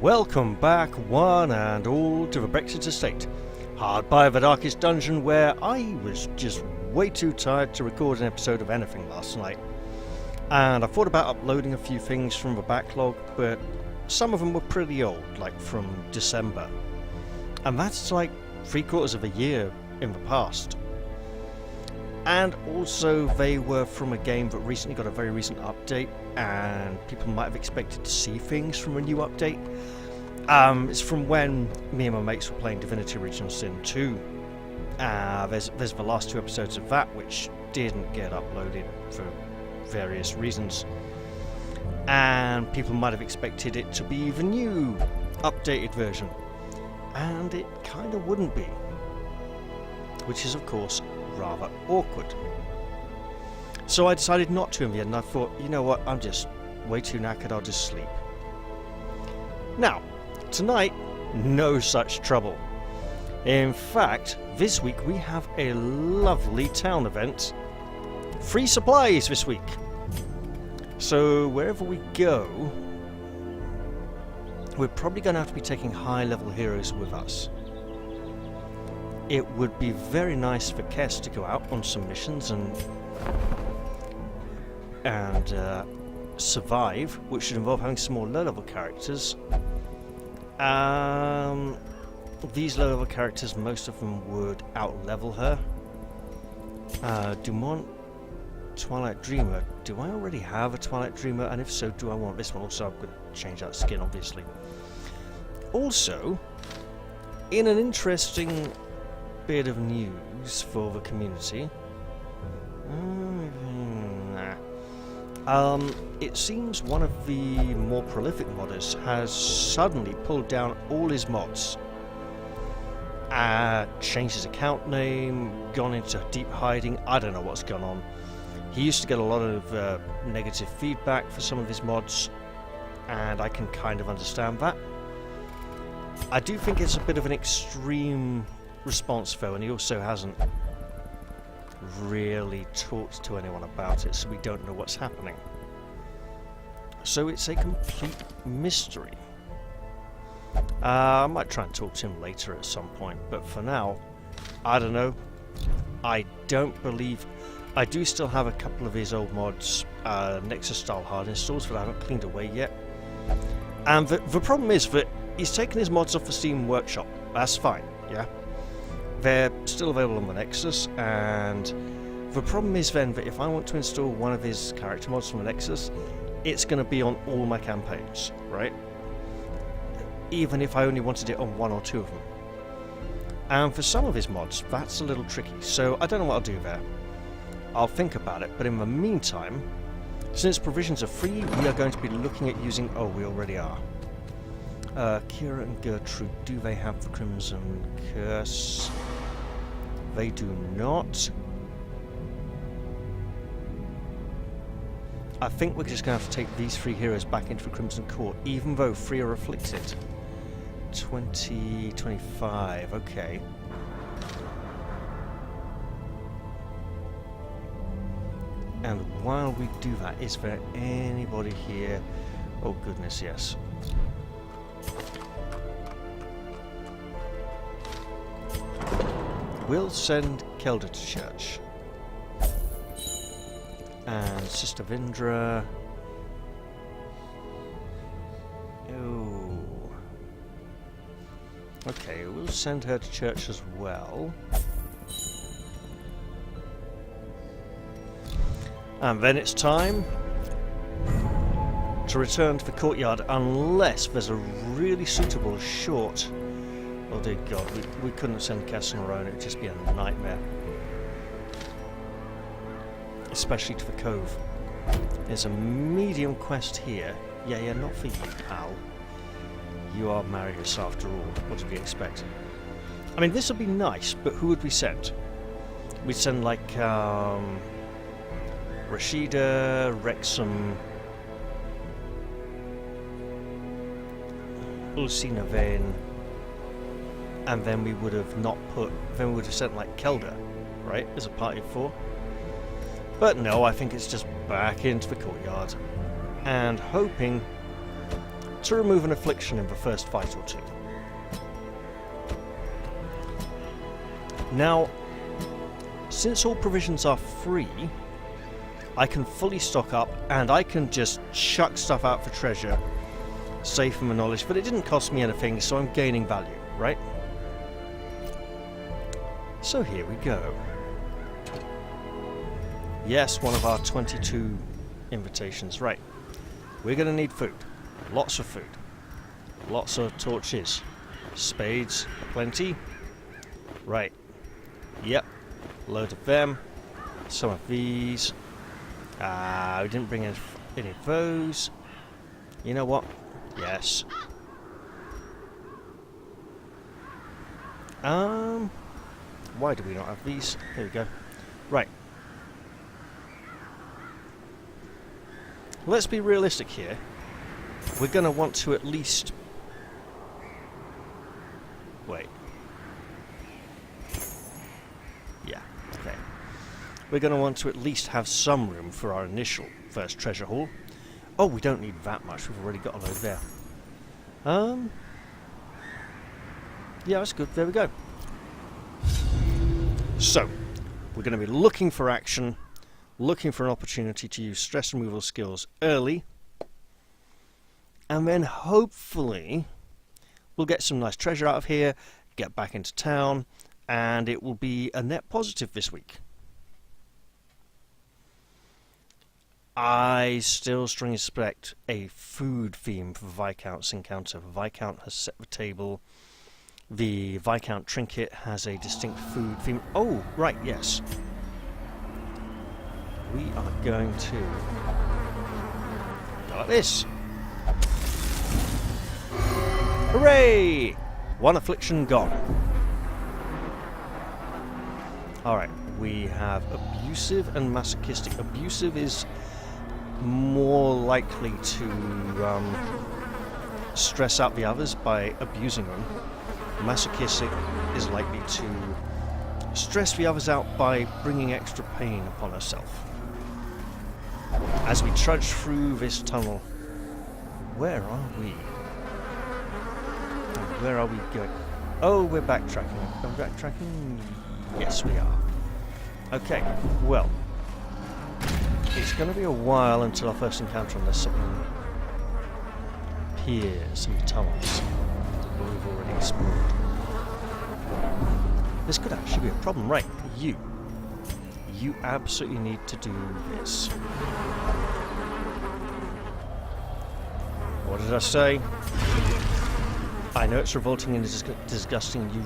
Welcome back, one and all, to the Brexit Estate, hard by the darkest dungeon where I was just way too tired to record an episode of anything last night. And I thought about uploading a few things from the backlog, but some of them were pretty old, like from December. And that's like 3/4 of a year in the past. And also they were from a game that recently got a very recent update, and people might have expected to see things from a new update. It's from when me and my mates were playing Divinity Original Sin 2. There's the last 2 episodes of that which didn't get uploaded for various reasons. And people might have expected it to be the new updated version. And it kind of wouldn't be. Which is of course rather awkward. So I decided not to in the end, and I thought, you know what, I'm just way too knackered, I'll just sleep. Now, tonight, no such trouble. In fact, this week we have a lovely town event. Free supplies this week. So wherever we go, we're probably going to have to be taking high-level heroes with us. It would be very nice for Kess to go out on some missions and survive, which should involve having some more low-level characters. These low-level characters, most of them would out-level her. Dumont, Twilight Dreamer. Do I already have a Twilight Dreamer? And if so, do I want this one? Also, I'm going to change that skin, obviously. Also, in an interesting bit of news for the community, it seems one of the more prolific modders has suddenly pulled down all his mods, changed his account name, gone into deep hiding. I don't know what's gone on. He used to get a lot of negative feedback for some of his mods, and I can kind of understand that. I do think it's a bit of an extreme response though, and he also hasn't really talked to anyone about it, so we don't know what's happening. So it's a complete mystery. I might try and talk to him later at some point, but for now, I don't know. I don't believe... I do still have a couple of his old mods, Nexus style hard installs, that I haven't cleaned away yet. And the problem is that he's taken his mods off the Steam Workshop. That's fine, yeah? They're still available on the Nexus, and the problem is then that if I want to install one of his character mods from the Nexus, it's going to be on all my campaigns, right? Even if I only wanted it on 1 or 2 of them. And for some of his mods, that's a little tricky, so I don't know what I'll do there. I'll think about it, but in the meantime, since provisions are free, we are going to be looking at using... Oh, we already are. Kira and Gertrude, do they have the Crimson Curse? They do not. I think we're just going to have to take these 3 heroes back into the Crimson Court, even though 3 are afflicted. 2025, okay. And while we do that, is there anybody here? Oh goodness, yes. We'll send Kelda to church. And Sister Vindra. Oh. Okay, we'll send her to church as well. And then it's time to return to the courtyard, unless there's a really suitable short... Oh dear God, we couldn't send Cass on our own, it would just be a nightmare. Especially to the Cove. There's a medium quest here. Yeah, not for you, pal. You are Marius after all. What did we expect? I mean, this would be nice, but who would we send? We'd send like, Rashida, Wrexham, Ulcina Vane, and then we would have not put... Then we would have sent like Kelda, right, as a party of 4. But no, I think it's just back into the courtyard. And hoping to remove an affliction in the first fight or two. Now, since all provisions are free, I can fully stock up and I can just chuck stuff out for treasure, save for my knowledge, but it didn't cost me anything, so I'm gaining value, right? So here we go. Yes, one of our 22 invitations, right. We're going to need food. Lots of food. Lots of torches. Spades, plenty. Right. Yep. Load of them. Some of these. We didn't bring any of those. You know what? Yes. Why do we not have these? There we go. Right. Let's be realistic here. We're going to want to at least... Wait. Yeah, okay. We're going to want to at least have some room for our initial first treasure haul. Oh, we don't need that much. We've already got a load there. Yeah, that's good. There we go. So, we're going to be looking for action, looking for an opportunity to use stress removal skills early, and then hopefully we'll get some nice treasure out of here, get back into town, and it will be a net positive this week. I still strongly suspect a food theme for Viscount's encounter. Viscount has set the table. The Viscount trinket has a distinct food theme. Oh, right, yes. We are going to go like this. Hooray! One affliction gone. Alright, we have abusive and masochistic. Abusive is more likely to stress out the others by abusing them. Masochistic is likely to stress the others out by bringing extra pain upon herself. As we trudge through this tunnel, where are we? Where are we going? Oh, we're backtracking. Are we backtracking? Yes, we are. Okay, well, it's going to be a while until our first encounter unless something appears in the tunnels that we've already explored. This could actually be a problem. Right, you absolutely need to do this. What did I say? I know it's revolting and disgusting. You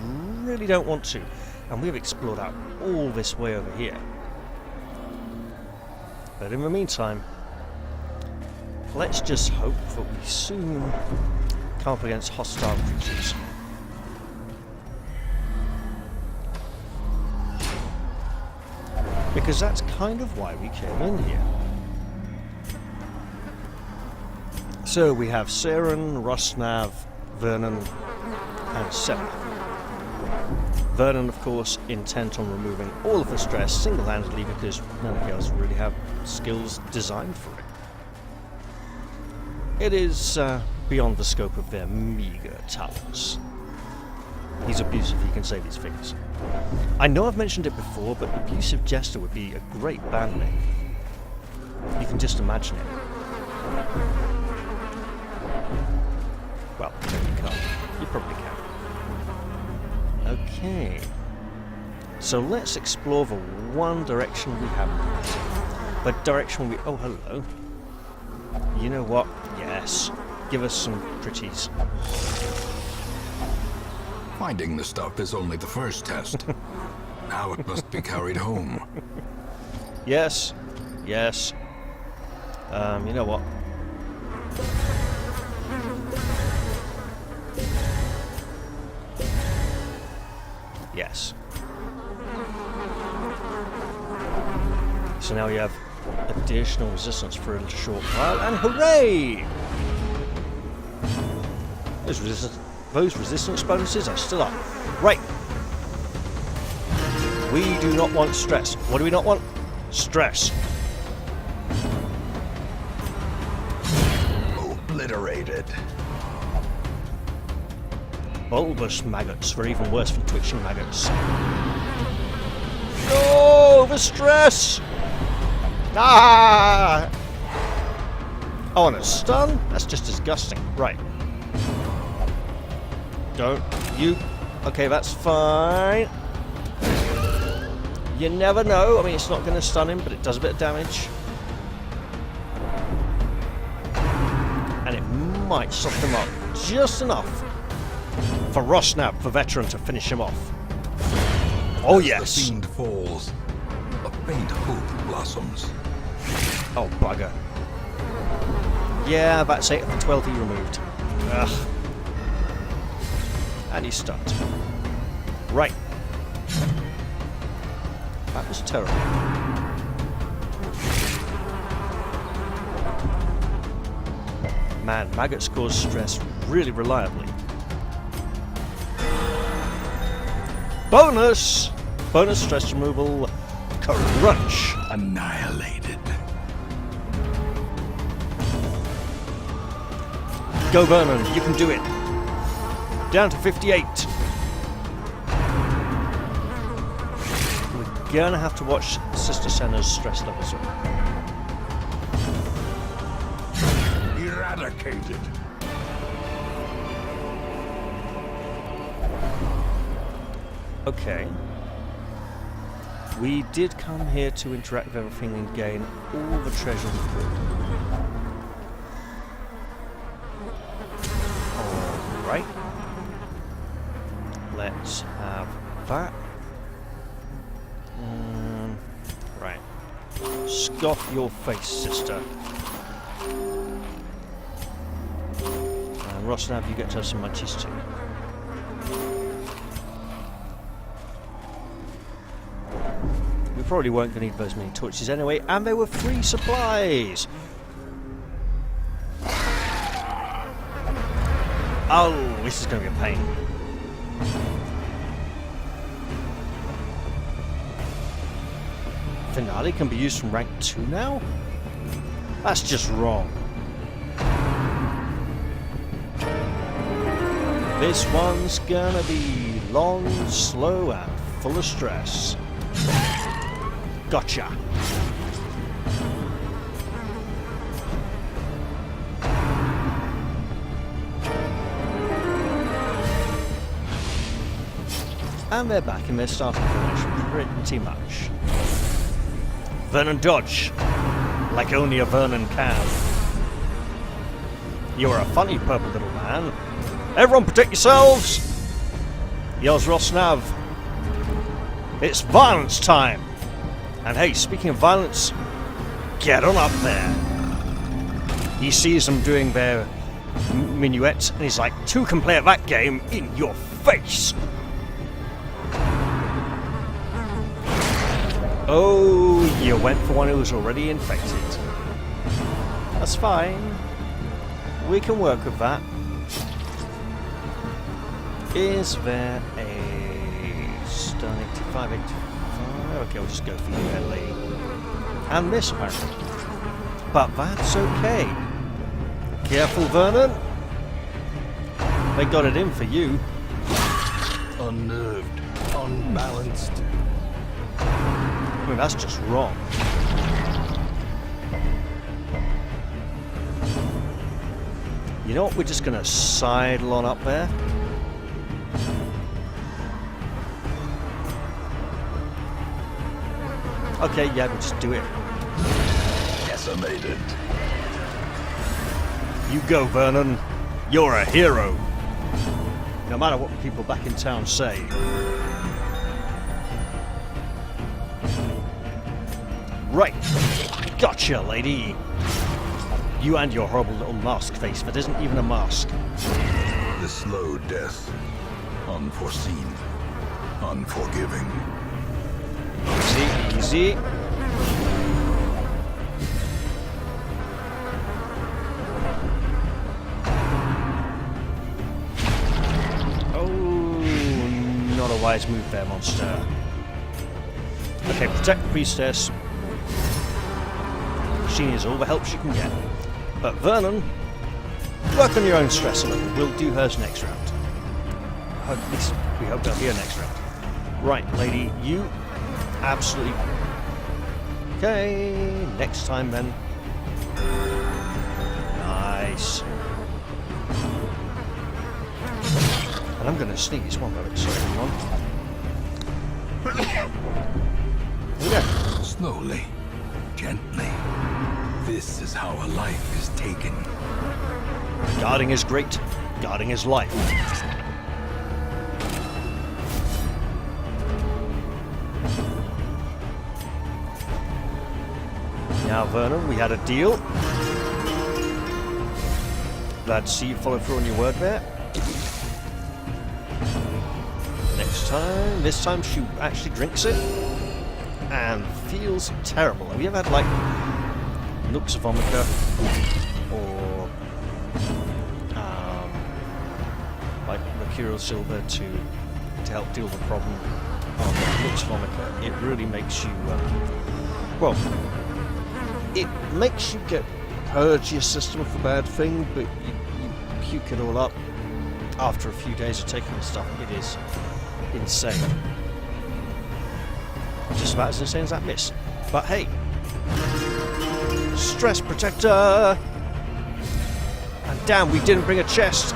really don't want to. And we've explored out all this way over here. But in the meantime, let's just hope that we soon come up against hostile creatures. Because that's kind of why we came in here. So we have Saren, Rosnav, Vernon, and Seth. Vernon, of course, intent on removing all of the stress single-handedly because none of the others really have skills designed for it. It is beyond the scope of their meagre talents. He's abusive, he can say these things. I know I've mentioned it before, but Abusive Jester would be a great band name. You can just imagine it. Well, no, you can't. You probably can. Okay. So let's explore the one direction we haven't been. The direction we... Oh, hello. You know what? Yes. Give us some pretties. Finding the stuff is only the first test. Now it must be carried home. Yes. Yes. You know what? Yes. So now we have additional resistance for a little short while, and hooray! Those resistance bonuses are still up. Right. We do not want stress. What do we not want? Stress. Obliterated. bulbous maggots. They're even worse than twitching maggots. No, the stress! Ah! Oh, and a stun? That's just disgusting. Right. Don't you... Okay, that's fine. You never know. I mean, it's not going to stun him, but it does a bit of damage. And it might stop him up just enough for Rosnab, the veteran, to finish him off. Oh, yes. The fiend falls, a faint hope blossoms. Oh, bugger. Yeah, that's 8 of the 12 he removed. Ugh. And he's stunned. Right. That was terrible. Man, maggots cause stress really reliably. Bonus! Bonus stress removal. Crunch! Annihilated. Go, Vernon, you can do it. Down to 58. We're gonna have to watch Sister Senna's stress levels up. Eradicated. Okay. We did come here to interact with everything and gain all the treasure we could. Alright. Let's have that. Right. Scoff your face, sister. And Rosnab, you get to have some munchies too. We probably weren't going to need those many torches anyway, and they were free supplies! Oh, this is going to be a pain. Finale can be used from rank 2 now? That's just wrong. This one's gonna be long, slow, and full of stress. Gotcha. And they're back in their starting formation pretty much. Vernon dodge, like only a Vernon can. You're a funny purple little man. Everyone protect yourselves! Yells Rosnab. It's violence time! And hey, speaking of violence, get on up there. He sees them doing their minuets and he's like, two can play at that game in your face! Oh, you went for one who was already infected. That's fine. We can work with that. Is there a stun 85, 85? Okay, we'll just go for you, Ellie. And this apparently. But that's okay. Careful, Vernon. They got it in for you. Unnerved, unbalanced. I mean, that's just wrong. You know what? We're just going to sidle on up there. Okay, yeah, we'll just do it. Decimated. You go, Vernon. You're a hero. No matter what the people back in town say. Right. Gotcha, lady. You and your horrible little mask face that isn't even a mask. The slow death. Unforeseen. Unforgiving. Easy, easy. Oh, not a wise move there, monster. Okay, protect the priestess. She needs all the help she can get. But Vernon, work on your own stress a little. We'll do hers next round. At least we hope they'll be here next round. Right, lady, you absolutely... Okay, next time then. Nice. And I'm going to sneeze one moment, sorry everyone. Here we go. Slowly, gently. This is how a life is taken. Guarding is great. Guarding is life. Now, Vernon, we had a deal. Glad to see you follow through on your word there. Next time, this time she actually drinks it and feels terrible. Have you ever had like Nux vomica or like mercurial silver to help deal with the problem of Nux vomica? It really makes you well, it makes you purge your system of the bad thing, but you puke it all up after a few days of taking the stuff. It is insane. Just about as insane as that miss. But hey, stress protector! And damn, we didn't bring a chest!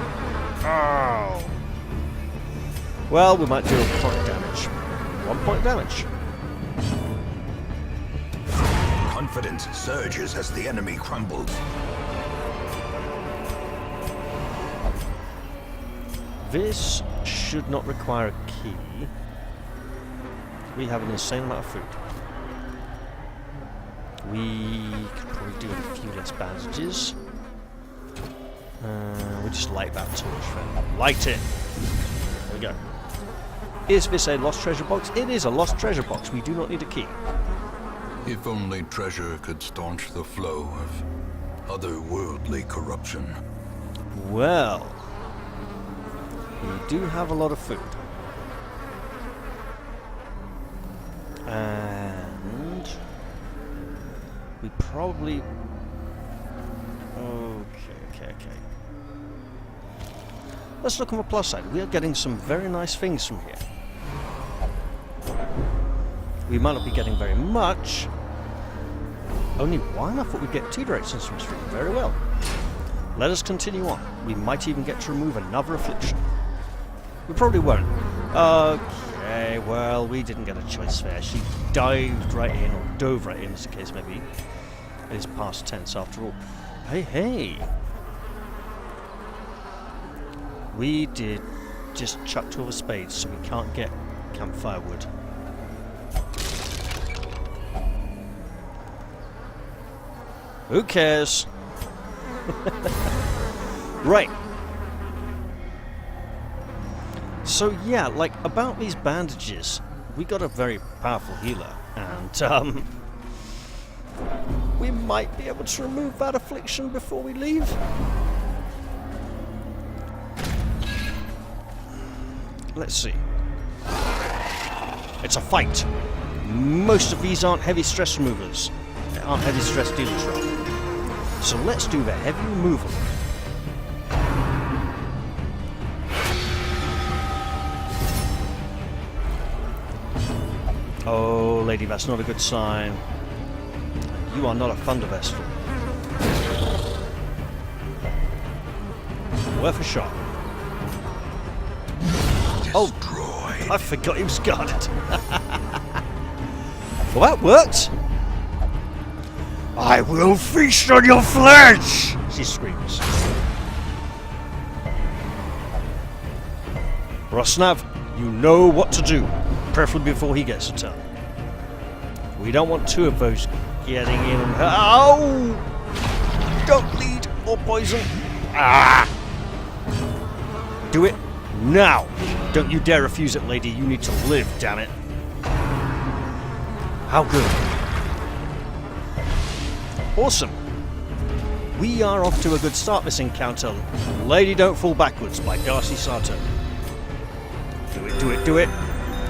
Oh! Well, we might do a point damage. 1 point damage. Confidence surges as the enemy crumbles. This should not require a key. We have an insane amount of food. We could probably do with a few less bandages. We'll just light that torch then. Light it! There we go. Is this a lost treasure box? It is a lost treasure box. We do not need a key. If only treasure could staunch the flow of otherworldly corruption. Well, we do have a lot of food. And we probably... Okay. Let's look on the plus side. We are getting some very nice things from here. We might not be getting very much. Only one? I thought we'd get 2 directions from stream. Very well. Let us continue on. We might even get to remove another affliction. We probably won't. Okay, well, we didn't get a choice there. She dived right in, or dove right in, as the case may be. It is past tense after all. Hey! We did just chuck 2 of the spades, so we can't get campfire wood. Who cares? Right. So yeah, like about these bandages, we got a very powerful healer, and we might be able to remove that affliction before we leave. Let's see. It's a fight. Most of these aren't heavy stress removers. They aren't heavy stress dealers, rather. So let's do the heavy removal. Oh, lady, that's not a good sign. You are not a thunder vestal. Worth a shot. Oh, I forgot he was guarded. Well, that worked. I will feast on your flesh! She screams. Rosnav, you know what to do. Preferably before he gets a turn. We don't want 2 of those getting in and... Ow! Don't bleed or poison. Ah! Do it now! Don't you dare refuse it, lady. You need to live, damn it. How good. Awesome. We are off to a good start this encounter. Lady Don't Fall Backwards by Darcy Sato. Do it.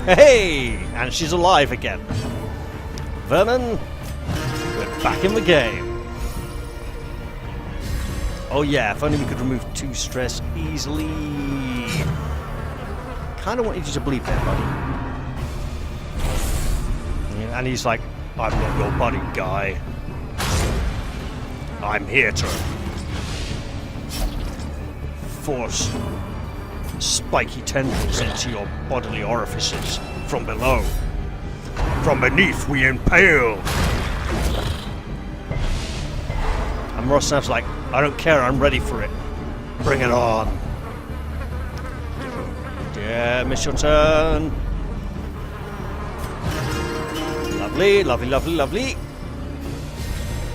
Hey! And she's alive again. Vernon, we're back in the game. Oh yeah, if only we could remove 2 stress easily. kind of wanted you to believe that, buddy. And he's like, I'm not your buddy, guy. I'm here to force spiky tendrils into your bodily orifices from below. From beneath, we impale. And Rosnav's like, I don't care, I'm ready for it. Bring it on. Yeah, miss your turn. Lovely, lovely, lovely, lovely.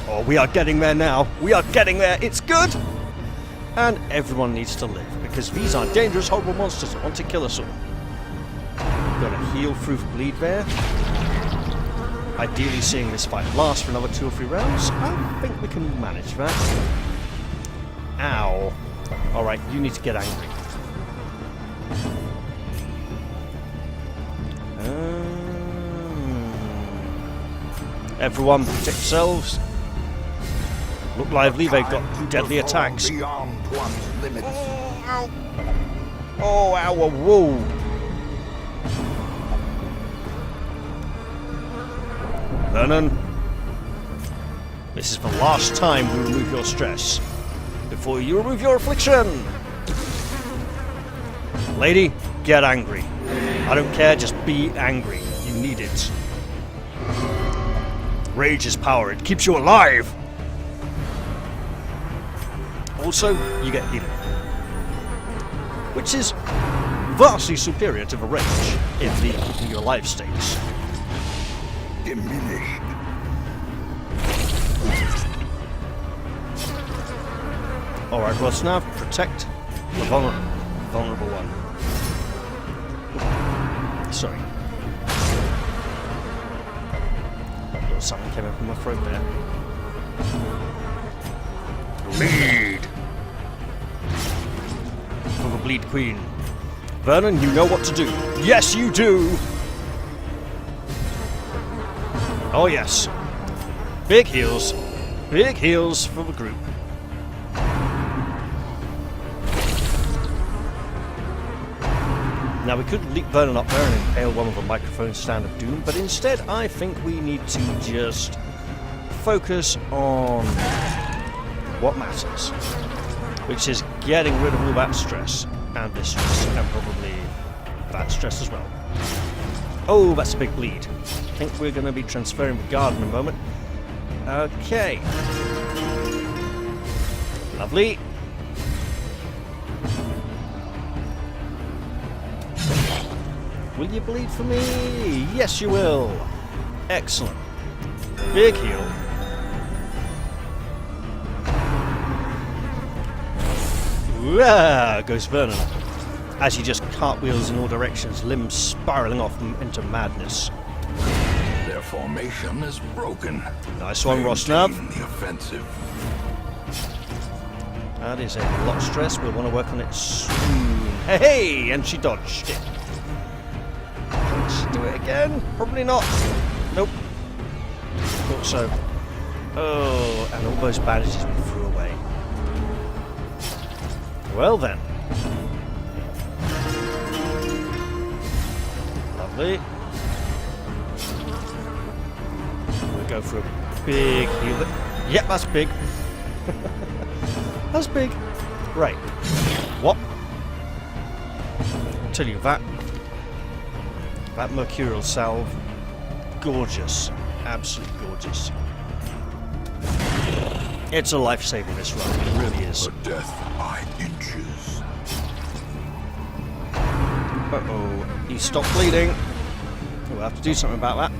Oh, we are getting there now. We are getting there. It's good. And everyone needs to live, because these are dangerous, horrible monsters that want to kill us all. Got a heal-proof bleed there. Ideally seeing this fight last for another 2 or 3 rounds. I think we can manage that. Ow. Alright, you need to get angry. Everyone protect yourselves. Look lively, they've got deadly attacks. Beyond one's limits. Oh, ow, whoa. Vernon, this is the last time we remove your stress. Before you remove your affliction. Lady, get angry. I don't care, just be angry. You need it. Rage is power, it keeps you alive. Also, you get healing, which is vastly superior to the rage in the keeping you alive states. Diminished. Alright, well, so now protect the vulnerable one. Sorry. Something came up in my throat there. Bleed! For the Bleed Queen. Vernon, you know what to do. Yes, you do! Oh, yes. Big heals. Big heals for the group. Now, we could leap Vernon up there and impale one with a microphone stand of doom, but instead I think we need to just focus on what matters, which is getting rid of all that stress, and this stress, and probably that stress as well. Oh, that's a big bleed. I think we're going to be transferring the guard in a moment. Okay. Lovely. Will you bleed for me? Yes, you will. Excellent. Big heal. Wah, goes Vernon, as he just cartwheels in all directions, limbs spiraling off into madness. Their formation is broken. Nice one, Rosnav. The offensive. That is a lot of stress. We'll want to work on it soon. Hey, and she dodged it. Let's do it again. Probably not. Nope. Thought so. Oh, and all those bandages we threw away. Well then. Lovely. We'll go for a big heal. Yep, that's big. That's big. Right. What? I'll tell you that mercurial salve, gorgeous. Absolutely gorgeous. It's a life-saving, this run. It really is. A death by inches. Uh-oh. He stopped bleeding. We'll have to do something about that.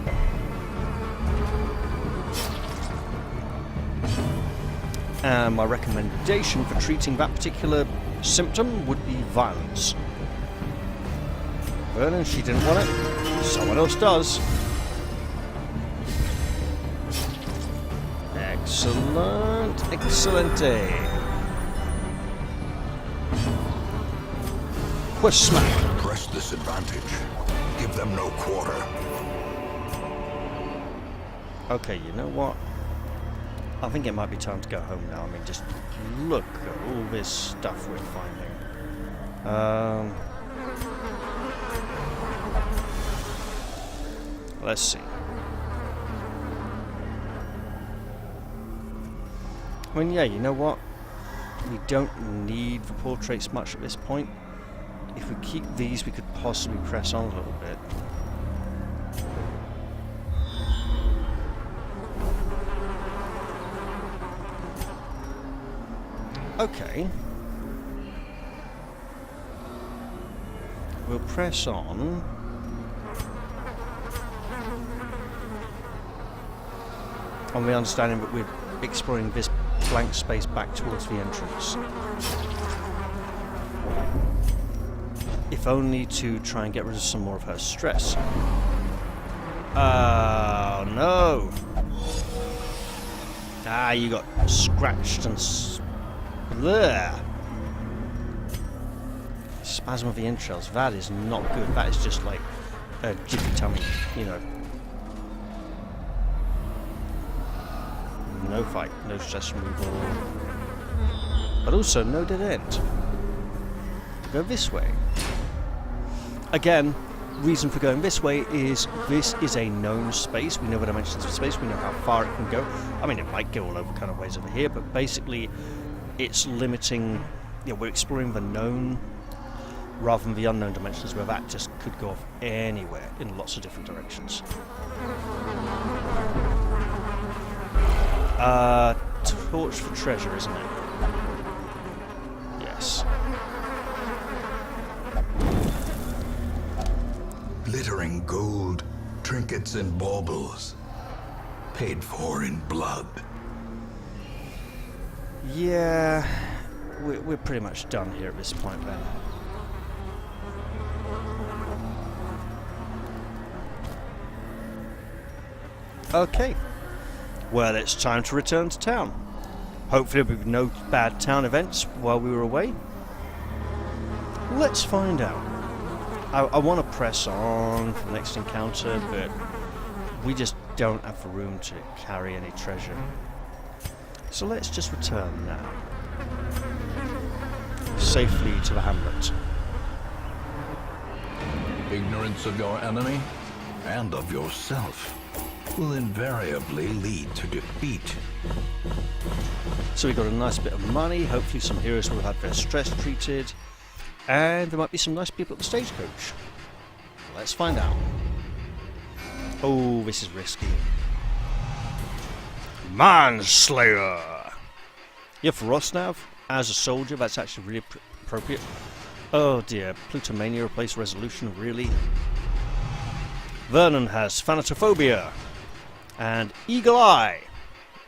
And my recommendation for treating that particular symptom would be violence. Vernon, she didn't want it. Someone else does. Excellent. Excellente. Push smack. Press this advantage. Give them no quarter. Okay, you know what? I think it might be time to go home now. I mean, just look at all this stuff we're finding. Let's see. I mean, yeah, you know what? We don't need the portraits much at this point. If we keep these, we could possibly press on a little bit. Okay. We'll press on. On the understanding that we're exploring this blank space back towards the entrance. If only to try and get rid of some more of her stress. Oh no! Ah, you got scratched and bleh. Spasm of the entrails. That is not good. That is just like a jiffy tummy, you know. No fight, no stress removal, but also no dead end. Go this way. Again, reason for going this way is this is a known space. We know the dimensions of space. We know how far it can go. I mean, it might go all over kind of ways over here, but basically, it's limiting. You know, we're exploring the known rather than the unknown dimensions, where that just could go off anywhere in lots of different directions. Torch for treasure, isn't it? Yes. Glittering gold, trinkets and baubles, paid for in blood. Yeah, we're pretty much done here at this point then. Okay. Well, it's time to return to town. Hopefully there will be no bad town events while we were away. Let's find out. I want to press on for the next encounter, but we just don't have the room to carry any treasure. So let's just return now. Safely to the hamlet. Ignorance of your enemy and of yourself will invariably lead to defeat. So we got a nice bit of money. Hopefully some heroes will have their stress treated. And there might be some nice people at the stagecoach. Let's find out. Oh, this is risky. Manslayer! Yeah, for Rosnav, as a soldier, that's actually really appropriate. Oh dear, Plutomania replaced Resolution, really? Vernon has Thanatophobia. And Eagle Eye.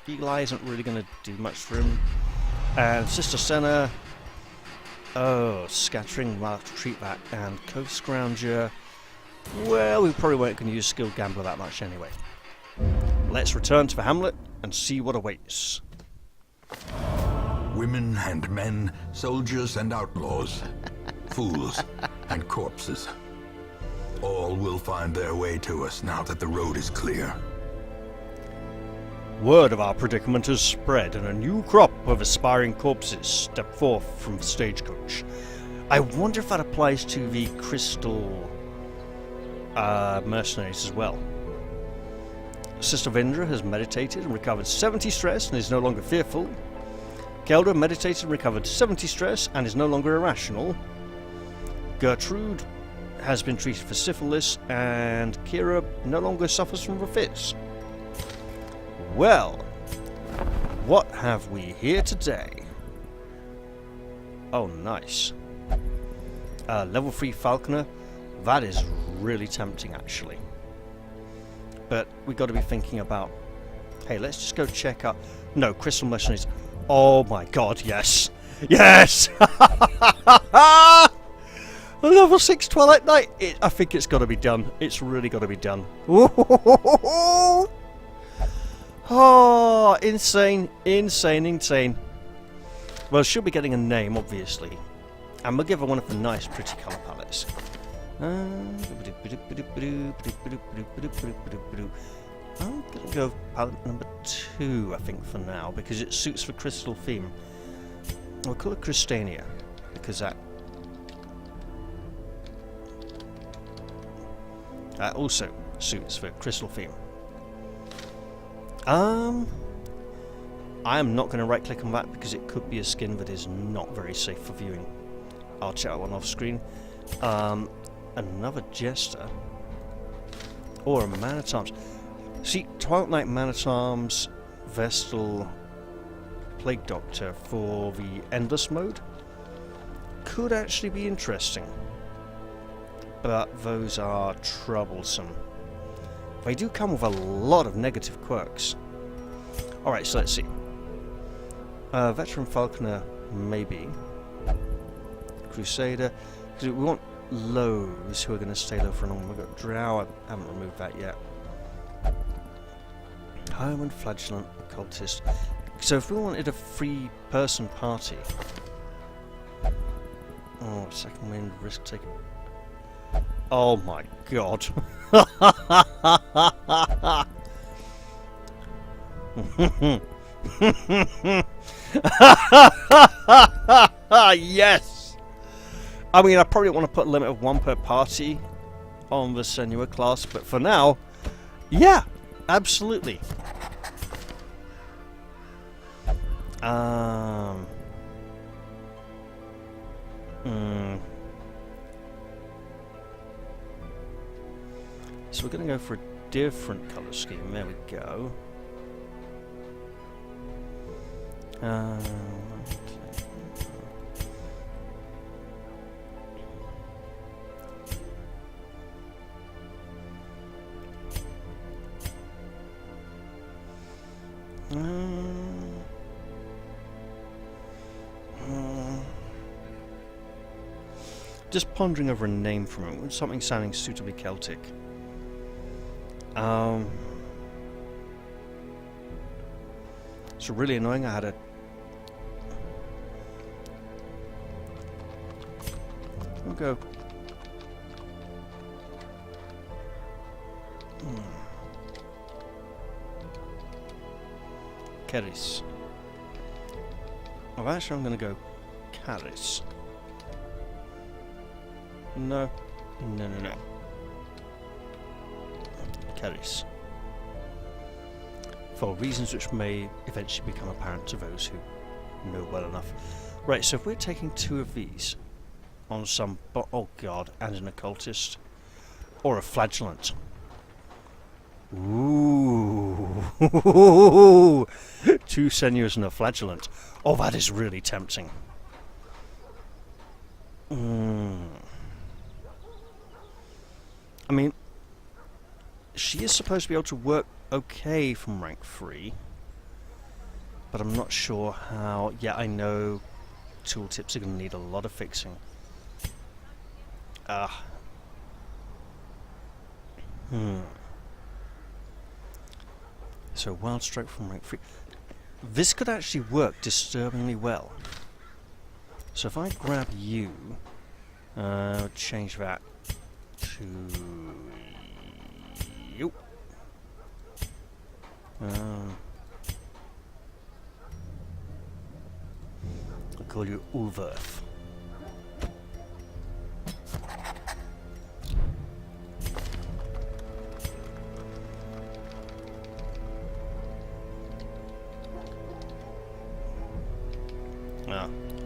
Eagle Eye isn't really going to do much for him. And Sister Senna. Oh, Scattering, we'll have to treat that. And Coast Scrounger. Well, we probably weren't going to use Skilled Gambler that much anyway. Let's return to the hamlet and see what awaits. Women and men, soldiers and outlaws, fools and corpses. All will find their way to us now that the road is clear. Word of our predicament has spread, and a new crop of aspiring corpses step forth from the stagecoach. I wonder if that applies to the crystal mercenaries as well. Sister Vindra has meditated and recovered 70 stress and is no longer fearful. Kelda meditated and recovered 70 stress and is no longer irrational. Gertrude has been treated for syphilis, and Kira no longer suffers from the fits. Well, what have we here today? Oh, nice. Level 3 Falconer. That is really tempting, actually. But we've got to be thinking about... Hey, let's just go check out... No, Crystal Mercenaries. Oh my god, yes! Yes! Level 6 Twilight Knight. I think it's got to be done. It's really got to be done. Oh, insane, insane, insane. Well, she'll be getting a name, obviously. And we'll give her one of the nice, pretty colour palettes. I'm going to go palette number 2, I think, for now, because it suits the crystal theme. We'll call it Christania, because that... Also, suits for Crystal Theme. I am not going to right click on that because it could be a skin that is not very safe for viewing. I'll check that one off screen. Another Jester. Or a Man-at-Arms. See, Twilight Knight, Man-at-Arms, Vestal, Plague Doctor for the Endless mode could actually be interesting. But those are troublesome. They do come with a lot of negative quirks. Alright, so let's see. Veteran Falconer, maybe. Crusader. We want lows who are going to stay low for long. We've got Drow, I haven't removed that yet. Highwayman, Flagellant, Occultist. So if we wanted a 3-person party... Oh, second wind, risk taker. Oh my god. Yes! I mean, I probably want to put a limit of 1 per party on the Senua class, but for now, yeah, absolutely. So we're going to go for a different colour scheme. There we go. Just pondering over a name from it, something sounding suitably Celtic. It's really annoying. I had a we'll go. Keris. Well, actually, I'm going to go Caris. No. Keris. For reasons which may eventually become apparent to those who know well enough. Right, so if we're taking 2 of these on some... oh god, and an Occultist. Or a Flagellant. Ooh. 2 Senuas and a Flagellant. Oh, that is really tempting. I mean, she is supposed to be able to work okay from rank 3, but I'm not sure how. Yeah, I know tooltips are going to need a lot of fixing. So Wild Strike from rank 3. This could actually work disturbingly well. So if I grab you, change that to you. I'll call you Ulverth.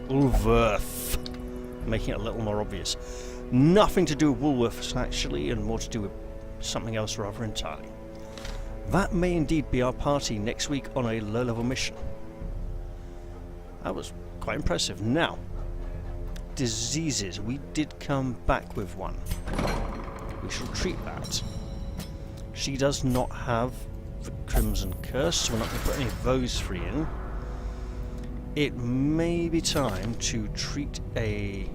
Ulverth. Making it a little more obvious. Nothing to do with Woolworths, actually, and more to do with something else rather entirely. That may indeed be our party next week on a low-level mission. That was quite impressive. Now, diseases. We did come back with one. We shall treat that. She does not have the Crimson Curse, so we're not going to put any of those 3 in. It may be time to treat a...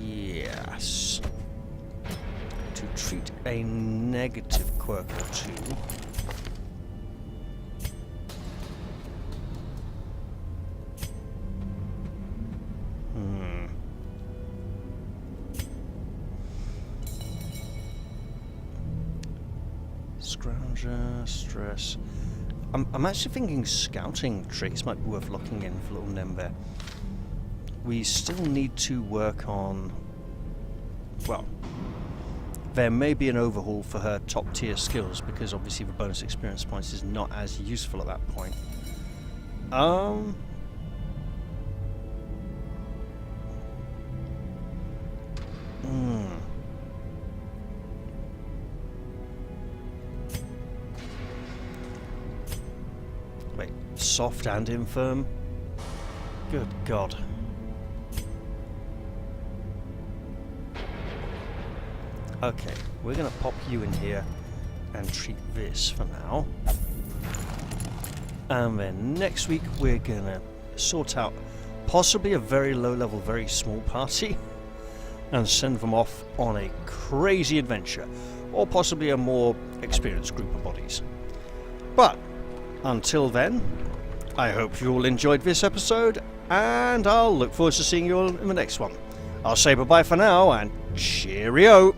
Yes. To treat a negative quirk or 2. Scrounger, stress. I'm actually thinking scouting traits might be worth locking in for little Nem there. We still need to work on, well, there may be an overhaul for her top tier skills, because obviously the bonus experience points is not as useful at that point. Wait, soft and infirm? Good God. Okay, we're going to pop you in here and treat this for now. And then next week we're going to sort out possibly a very low level, very small party and send them off on a crazy adventure, or possibly a more experienced group of bodies. But until then, I hope you all enjoyed this episode, and I'll look forward to seeing you all in the next one. I'll say bye-bye for now, and cheerio!